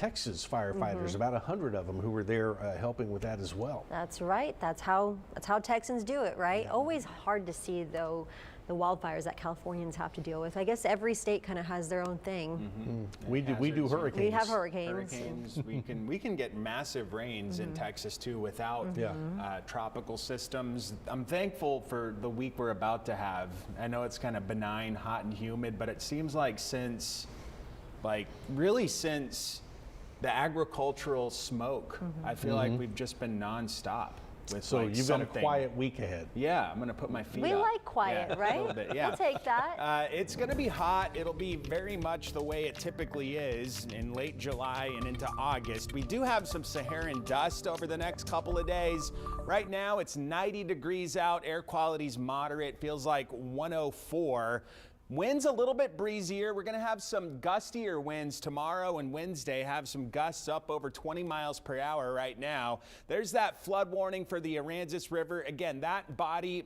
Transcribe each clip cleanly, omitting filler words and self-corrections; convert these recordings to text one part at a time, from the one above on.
Texas firefighters, about 100 of them who were there helping with that as well. That's right. That's how Texans do it, right? Yeah. Always hard to see, though, the wildfires that Californians have to deal with. I guess every state kind of has their own thing. We do hurricanes. We have hurricanes. We can get massive rains in Texas too without tropical systems. I'm thankful for the week we're about to have. I know it's kind of benign, hot and humid, but it seems like since the agricultural smoke, I feel like we've just been nonstop. So you've got a quiet week ahead. Yeah, I'm going to put my feet up. We like quiet, right? A little bit, yeah. We'll take that. It's going to be hot. It'll be very much the way it typically is in late July and into August. We do have some Saharan dust over the next couple of days. Right now, it's 90 degrees out. Air quality's moderate. Feels like 104. Winds a little bit breezier. We're going to have some gustier winds tomorrow and Wednesday. Have some gusts up over 20 miles per hour right now. There's that flood warning for the Aransas River. Again, that body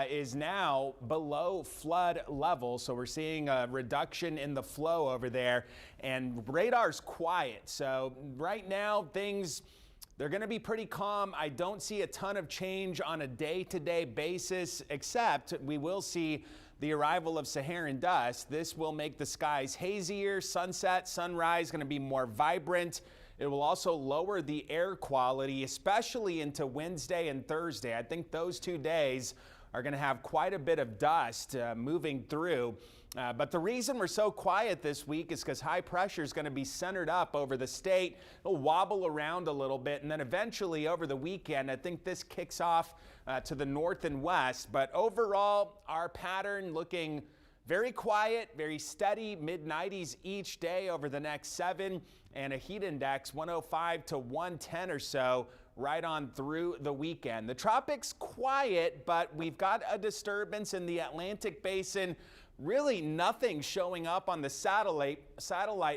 is now below flood level, so we're seeing a reduction in the flow over there. And radar's quiet, so right now they're going to be pretty calm. I don't see a ton of change on a day-to-day basis, except we will see the arrival of Saharan dust. This will make the skies hazier. Sunset, sunrise going to be more vibrant. It will also lower the air quality, especially into Wednesday and Thursday. I think those 2 days are going to have quite a bit of dust moving through. But the reason we're so quiet this week is because high pressure is going to be centered up over the state. It'll wobble around a little bit, and then eventually over the weekend, I think this kicks off to the north and west. But overall, our pattern looking very quiet, very steady, mid-90s each day over the next 7, and a heat index 105 to 110 or so right on through the weekend. The tropics quiet, but we've got a disturbance in the Atlantic basin. Really nothing showing up on the satellite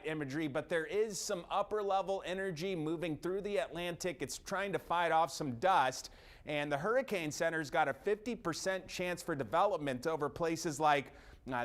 imagery, but there is some upper level energy moving through the Atlantic. It's trying to fight off some dust, and the Hurricane Center's got a 50% chance for development over places like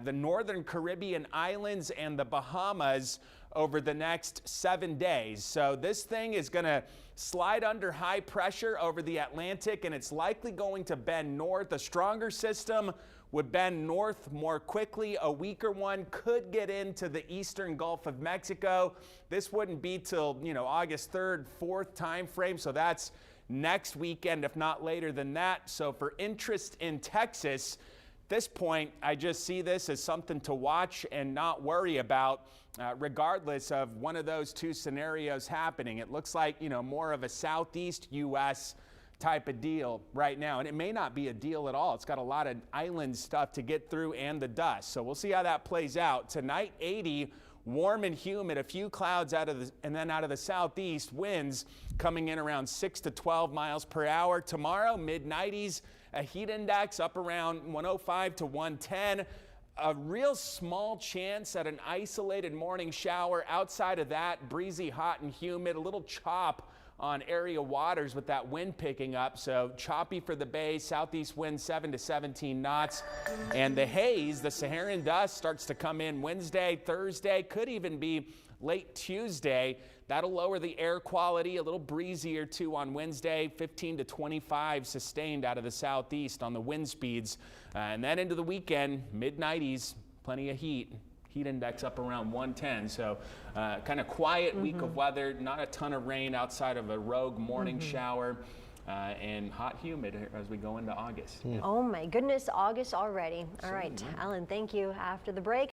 the Northern Caribbean islands and the Bahamas over the next 7 days. So this thing is going to slide under high pressure over the Atlantic, and it's likely going to bend north. A stronger system would bend north more quickly. A weaker one could get into the eastern Gulf of Mexico. This wouldn't be till, August 3rd, 4th time frame. So that's next weekend, if not later than that. So for interest in Texas, at this point, I just see this as something to watch and not worry about, regardless of one of those two scenarios happening. It looks like, more of a southeast U.S. type of deal right now, and it may not be a deal at all. It's got a lot of island stuff to get through and the dust, so we'll see how that plays out. Tonight, 80, warm and humid, a few clouds out of the southeast, winds coming in around 6 to 12 miles per hour. Tomorrow, mid-90s, a heat index up around 105 to 110. A real small chance at an isolated morning shower. Outside of that, breezy, hot and humid, a little chop on area waters with that wind picking up. So choppy for the bay, southeast wind 7 to 17 knots. And the haze, the Saharan dust, starts to come in Wednesday, Thursday, could even be late Tuesday. That'll lower the air quality, a little breezier too on Wednesday, 15 to 25 sustained out of the southeast on the wind speeds. And then into the weekend, mid-90s, plenty of heat. Heat index up around 110, so kind of quiet week of weather, not a ton of rain outside of a rogue morning shower, and hot, humid as we go into August. Oh my goodness, August already. All right, Alan, thank you. After the break.